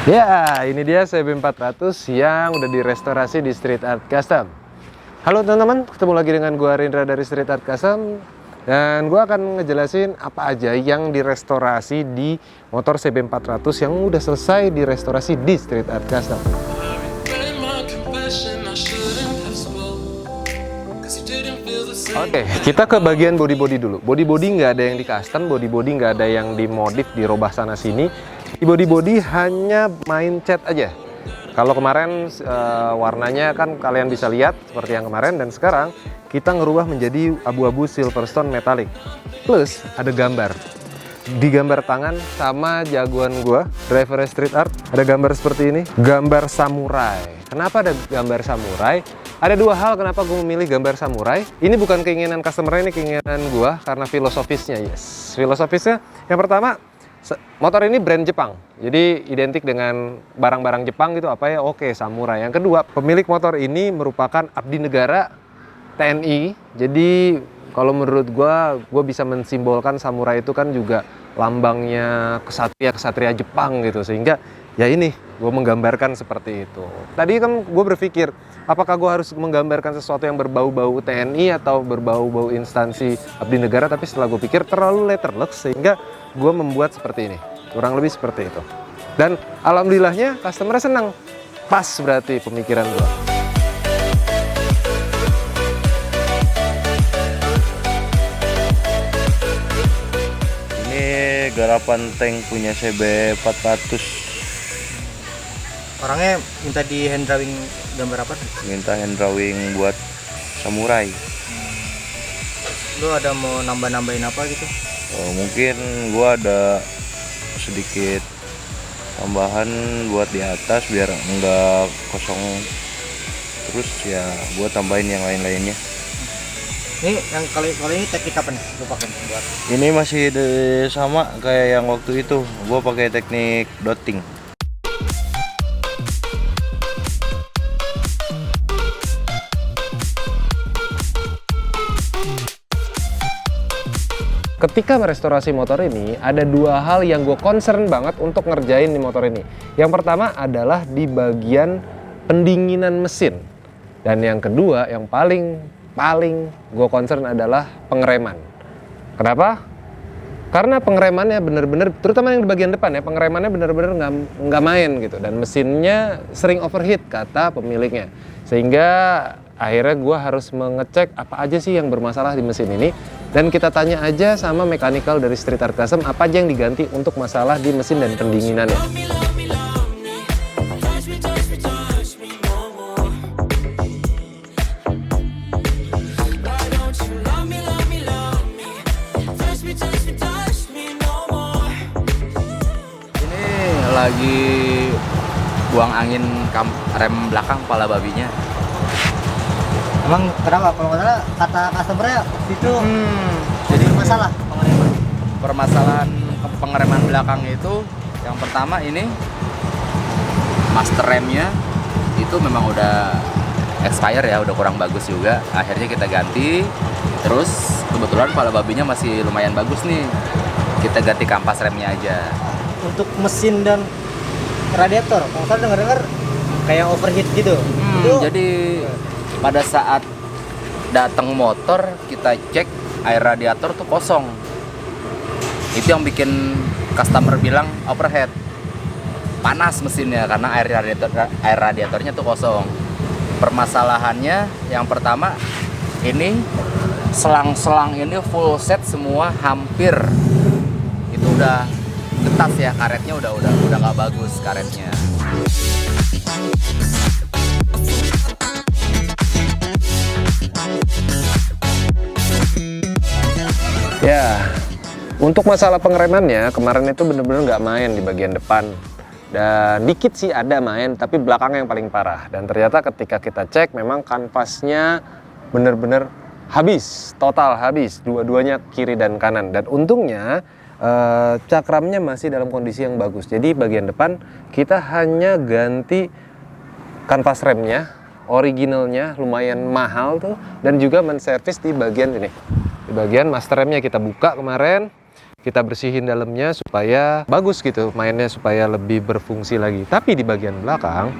Ya, ini dia CB400 yang udah direstorasi di Street Art Custom. Halo teman-teman, ketemu lagi dengan gua Rindra dari Street Art Custom. Dan gua akan ngejelasin apa aja yang direstorasi di motor CB400 yang udah selesai direstorasi di Street Art Custom. Oke, kita ke bagian body-body dulu. Body-body nggak ada yang di custom, body-body nggak ada yang dimodif, dirubah sana sini. Di body-body hanya main cat aja. Kalau kemarin warnanya kan kalian bisa lihat seperti yang kemarin, dan sekarang kita ngerubah menjadi abu-abu Silverstone metallic. Plus ada gambar. Di gambar tangan sama jagoan gua, driver Street Art, ada gambar seperti ini, gambar samurai. Kenapa ada gambar samurai? Ada dua hal kenapa gue memilih gambar samurai. Ini bukan keinginan customer, ini keinginan gue karena filosofisnya. Yes, filosofisnya yang pertama, motor ini brand Jepang, jadi identik dengan barang-barang Jepang gitu. Apa ya? Oke, samurai. Yang kedua, pemilik motor ini merupakan abdi negara TNI. Jadi kalau menurut gue bisa mensimbolkan samurai itu kan juga lambangnya kesatria Jepang gitu, sehingga ya ini gue menggambarkan seperti itu. Tadi kan gue berpikir, apakah gue harus menggambarkan sesuatu yang berbau-bau TNI atau berbau-bau instansi abdi negara, tapi setelah gue pikir terlalu letterlux, sehingga gue membuat seperti ini, kurang lebih seperti itu. Dan alhamdulillahnya customer senang, pas berarti pemikiran gue. Ini garapan tank punya CB400. Orangnya minta di hand drawing gambar apa? Minta hand drawing buat samurai. Lu ada mau nambah-nambahin apa gitu? Mungkin gua ada sedikit tambahan buat di atas biar enggak kosong. Terus ya gua tambahin yang lain-lainnya. Ini yang kali ini teknik apa nih lu pakai buat? Ini masih sama kayak yang waktu itu. Gua pakai teknik dotting. Ketika merestorasi motor ini, ada dua hal yang gue concern banget untuk ngerjain di motor ini. Yang pertama adalah di bagian pendinginan mesin. Dan yang kedua, yang paling gue concern adalah pengereman. Kenapa? Karena pengeremannya bener-bener, terutama yang di bagian depan ya, pengeremannya bener-bener nggak main gitu. Dan mesinnya sering overheat, kata pemiliknya. Sehingga akhirnya gue harus mengecek apa aja sih yang bermasalah di mesin ini. Dan kita tanya aja sama mekanikal dari Street Art Custom apa aja yang diganti untuk masalah di mesin dan pendinginannya. Ini lagi buang angin rem belakang kepala babinya. Emang kenapa? Kalau nggak salah kata customernya itu jadi masalah pengereman. Permasalahan pengereman belakang itu yang pertama ini master remnya itu memang udah expire ya, udah kurang bagus juga. Akhirnya kita ganti. Terus kebetulan kepala babinya masih lumayan bagus nih. Kita ganti kampas remnya aja. Untuk mesin dan radiator, kalau saya dengar kayak overheat gitu. Jadi pada saat datang motor kita cek air radiator tuh kosong. Itu yang bikin customer bilang overheat. Panas mesinnya karena air radiatornya tuh kosong. Permasalahannya yang pertama ini selang-selang ini full set semua hampir. Itu udah getas ya, karetnya udah nggak bagus karetnya. Ya, untuk masalah pengeremannya kemarin itu bener-bener nggak main di bagian depan. Dan dikit sih ada main, tapi belakang yang paling parah. Dan ternyata ketika kita cek memang kanvasnya bener-bener habis, total habis. Dua-duanya kiri dan kanan. Dan untungnya cakramnya masih dalam kondisi yang bagus. Jadi bagian depan kita hanya ganti kanvas remnya, originalnya lumayan mahal tuh. Dan juga menservis di bagian ini. Di bagian master remnya kita buka kemarin, kita bersihin dalamnya supaya bagus gitu mainnya, supaya lebih berfungsi lagi. Tapi di bagian belakang,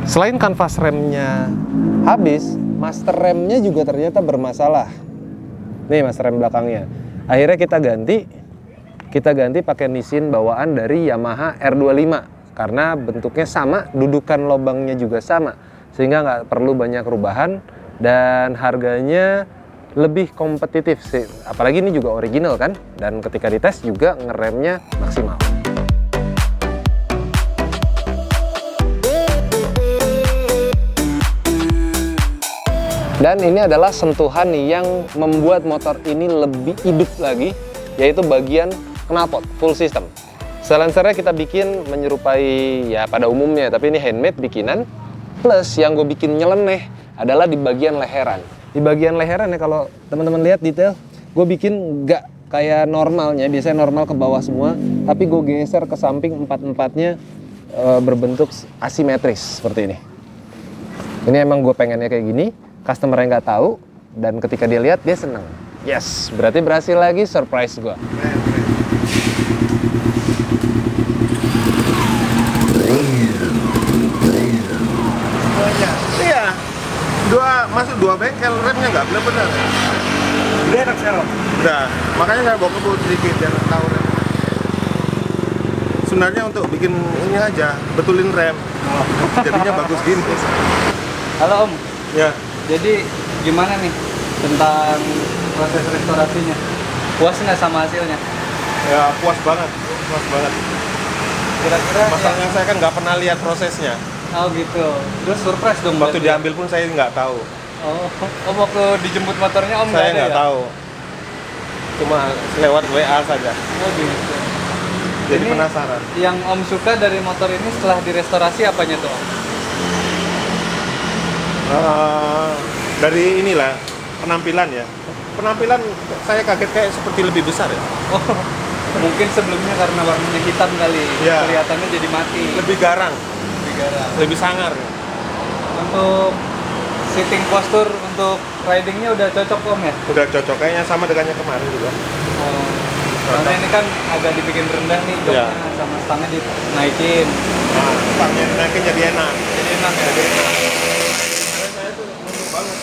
selain kanvas remnya habis, master remnya juga ternyata bermasalah. Nih master rem belakangnya. Akhirnya kita ganti pakai Nissin bawaan dari Yamaha R25 karena bentuknya sama, dudukan lubangnya juga sama, sehingga nggak perlu banyak perubahan dan harganya lebih kompetitif sih. Apalagi ini juga original kan, dan ketika dites juga ngeremnya maksimal. Dan ini adalah sentuhan yang membuat motor ini lebih hidup lagi, yaitu bagian knalpot full system. Silencernya kita bikin menyerupai ya pada umumnya, tapi ini handmade bikinan. Plus yang gue bikin nyeleneh adalah di bagian leheran. Di bagian leheran ya, kalau teman-teman lihat detail, gue bikin nggak kayak normalnya, biasanya normal ke bawah semua, tapi gue geser ke samping empat-empatnya berbentuk asimetris seperti ini. Ini emang gue pengennya kayak gini, customer yang nggak tahu, dan ketika dia lihat dia seneng. Yes, berarti berhasil lagi, surprise gue. Iya, masuk dua bengkel, remnya nggak benar-benar. Udah enak sekarang. Udah, makanya saya bawa kebut sedikit biar tahu rem. Sebenarnya untuk bikin ini aja, betulin rem. Jadinya bagus gini. Halo Om, Ya, jadi gimana nih tentang proses restorasinya? Puas nggak sama hasilnya? ya puas banget, puas banget. Kira-kira Masalahnya saya kan nggak pernah lihat prosesnya. Oh gitu, terus surprise dong Waktu berarti? diambil pun saya nggak tahu. Oh waktu dijemput motornya Om nggak Saya ada nggak ya? tahu. Cuma lewat WA saja. Oh gitu. Jadi Ini penasaran. Yang Om suka dari motor ini setelah direstorasi apanya tuh Om? Dari inilah penampilan ya. Penampilan saya kaget kayak seperti lebih besar ya. Oh, mungkin sebelumnya karena warnanya hitam kali, Ya. kelihatannya jadi mati. Lebih garang, Lebih garang. lebih sangar. Untuk sitting postur untuk ridingnya udah cocok Om ya? Udah cocok kayaknya sama dengan yang kemarin juga. Oh, karena ini kan agak dibikin rendah nih joknya, Iya. sama stangnya dinaikin. Nah, stangnya dinaikin jadi enak. Jadi enak ya? Jadi enak. Saya tuh nunduk banget.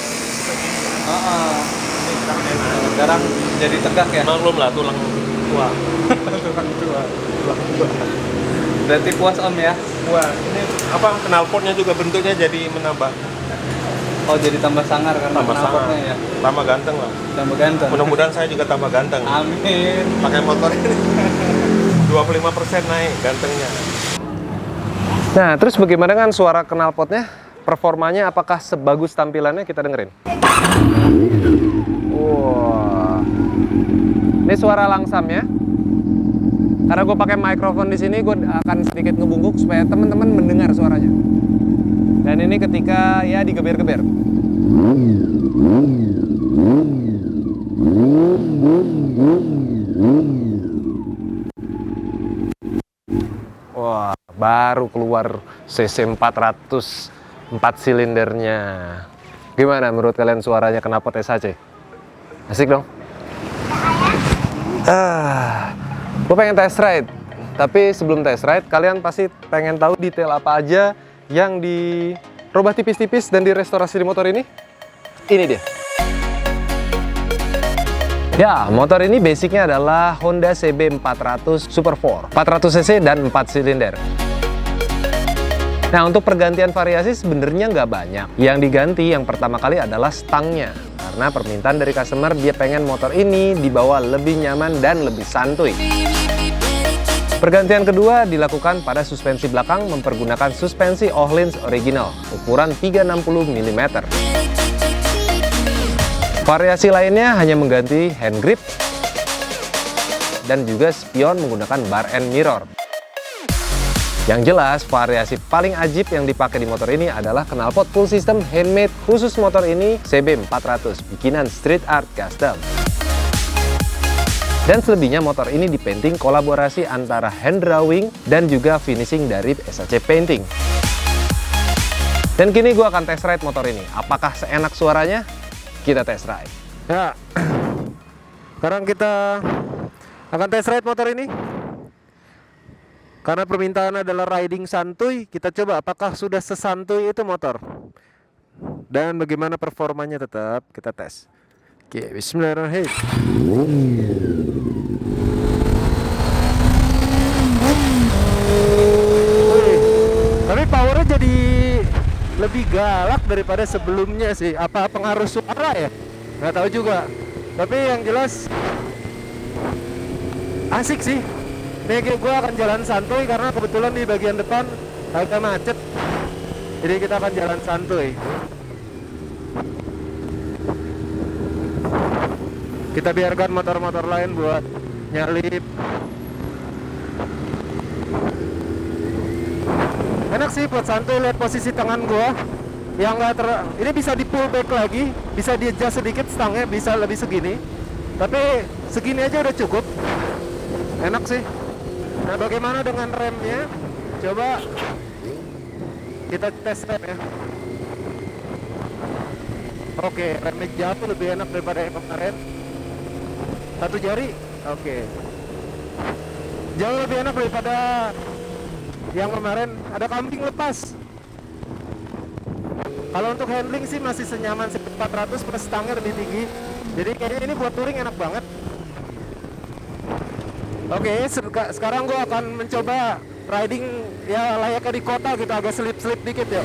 Ini stang enak. Sekarang jadi tegak ya? Maklum lah tulang tua. Tulang tua. Tulang tua. Berarti puas Om ya? Wah, ini apa knalpotnya juga bentuknya jadi menambah Oh jadi tambah sangar karena tambah sangar, knalpotnya ya? tambah ganteng lah. Tambah ganteng. Mudah-mudahan saya juga tambah ganteng. Amin. Pakai motor ini 25% naik gantengnya. Nah, terus bagaimana dengan suara knalpotnya? Performanya apakah sebagus tampilannya? Kita dengerin. Wah, ini suara langsamnya. Karena gue pakai mikrofon di sini, gue akan sedikit ngebungkuk supaya teman-teman mendengar suaranya. Dan ini ketika ya digeber-geber. Wah, baru keluar CC 400 4 silindernya. Gimana menurut kalian suaranya knalpot SHC? Asik dong? Gue pengen test ride. Tapi sebelum test ride, kalian pasti pengen tahu detail apa aja yang dirubah tipis-tipis dan direstorasi di motor ini? Ini dia. Ya, motor ini basicnya adalah Honda CB 400 Super 4, 400 cc dan 4 silinder. Nah, untuk pergantian variasi sebenarnya nggak banyak. Yang diganti yang pertama kali adalah stangnya. Karena permintaan dari customer, dia pengen motor ini dibawa lebih nyaman dan lebih santuy. Pergantian kedua dilakukan pada suspensi belakang mempergunakan suspensi Öhlins original, ukuran 360 mm. Variasi lainnya hanya mengganti hand grip dan juga spion menggunakan bar and mirror. Yang jelas, variasi paling ajib yang dipakai di motor ini adalah knalpot full system handmade khusus motor ini CB 400 bikinan Street Art Custom. Dan selebihnya motor ini dipainting kolaborasi antara hand drawing dan juga finishing dari SHC Painting. Dan kini gue akan test ride motor ini. Apakah seenak suaranya? Kita test ride. Ya, sekarang kita Akan test ride motor ini. Karena permintaan adalah riding santuy, kita coba apakah sudah sesantuy itu motor. Dan bagaimana performanya tetap kita tes. Oke, bismillahirrahmanirrahim. Tapi powernya jadi lebih galak daripada sebelumnya sih. Apa pengaruh suara ya? Nggak tahu juga. Tapi yang jelas asik sih. Nih gue akan jalan santuy karena kebetulan di bagian depan agak macet. Jadi kita akan jalan santuy. Kita biarkan motor-motor lain buat nyalip. Enak sih buat santuy, lihat posisi tangan gua yang ini bisa di pull back lagi, bisa di adjust sedikit stangnya, bisa lebih segini. Tapi segini aja udah cukup. Enak sih. Nah, bagaimana dengan remnya? Coba kita tes rem ya. Oke, remnya jauh lebih enak daripada yang kemarin. Satu jari, oke. Jauh lebih enak daripada yang kemarin. Ada kambing lepas. Kalau untuk handling sih masih senyaman 400 plus stangnya lebih tinggi. Jadi kayaknya ini buat touring enak banget. Oke, sekarang gue akan mencoba riding ya layaknya di kota gitu, agak slip-slip dikit ya.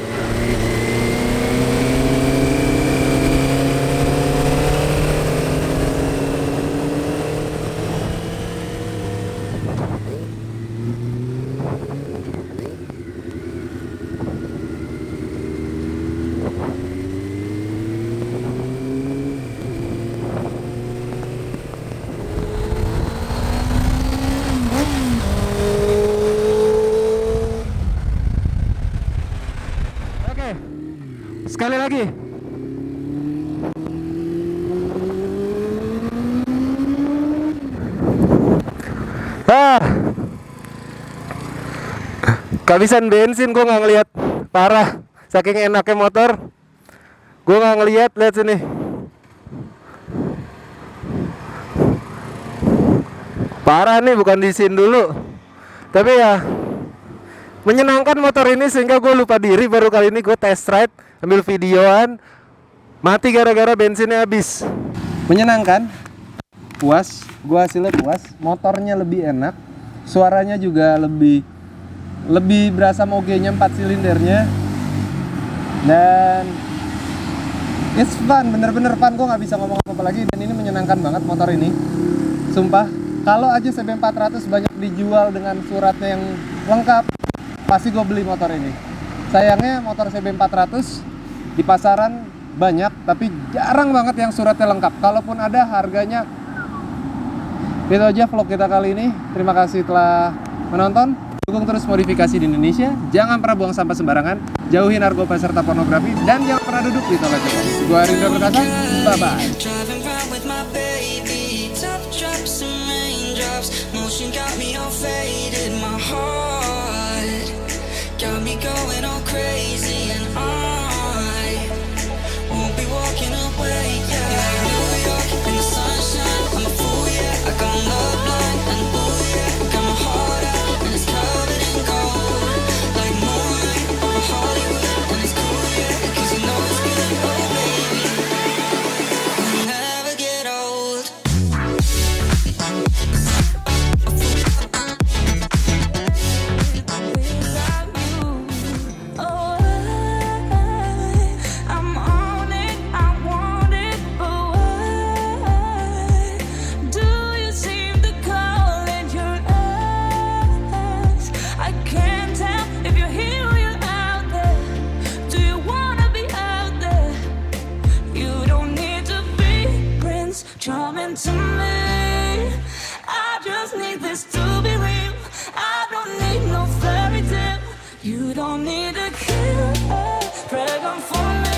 Sekali lagi. Kehabisan bensin, gue nggak ngelihat. Parah, saking enaknya motor. Gue nggak ngelihat, lihat sini. Parah nih, bukan disin dulu. Tapi ya menyenangkan motor ini sehingga gue lupa diri. Baru kali ini gue test ride, ambil videoan, mati gara-gara bensinnya habis. Menyenangkan, puas, gua hasilnya puas, motornya lebih enak, suaranya juga lebih berasa mogenya 4 silindernya, dan it's fun, bener-bener fun. Gua nggak bisa ngomong apa lagi, dan ini menyenangkan banget motor ini, sumpah. Kalau aja CB400 banyak dijual dengan suratnya yang lengkap, pasti gue beli motor ini. Sayangnya motor CB400 di pasaran banyak, tapi jarang banget yang suratnya lengkap. Kalaupun ada, harganya. Itu aja vlog kita kali ini. Terima kasih telah menonton. Dukung terus modifikasi di Indonesia. Jangan pernah buang sampah sembarangan. Jauhi narkoba serta pornografi. Dan jangan pernah duduk di toilet umum. Gue Arindra Perkasa. Bye-bye. Motion got me all faded, my heart got me going all crazy, and I won't be walking away. Yeah, New York in the sunshine, I'm a fool, yeah. I got love blind and blue, yeah. Got my heart out and it's covered in gold, like moonlight over Hollywood, and it's cool, yeah, 'cause you know it's good, oh baby, we'll never get old. Coming to me, I just need this to be real. I don't need no fairy tale. You don't need a killer, pray on for me.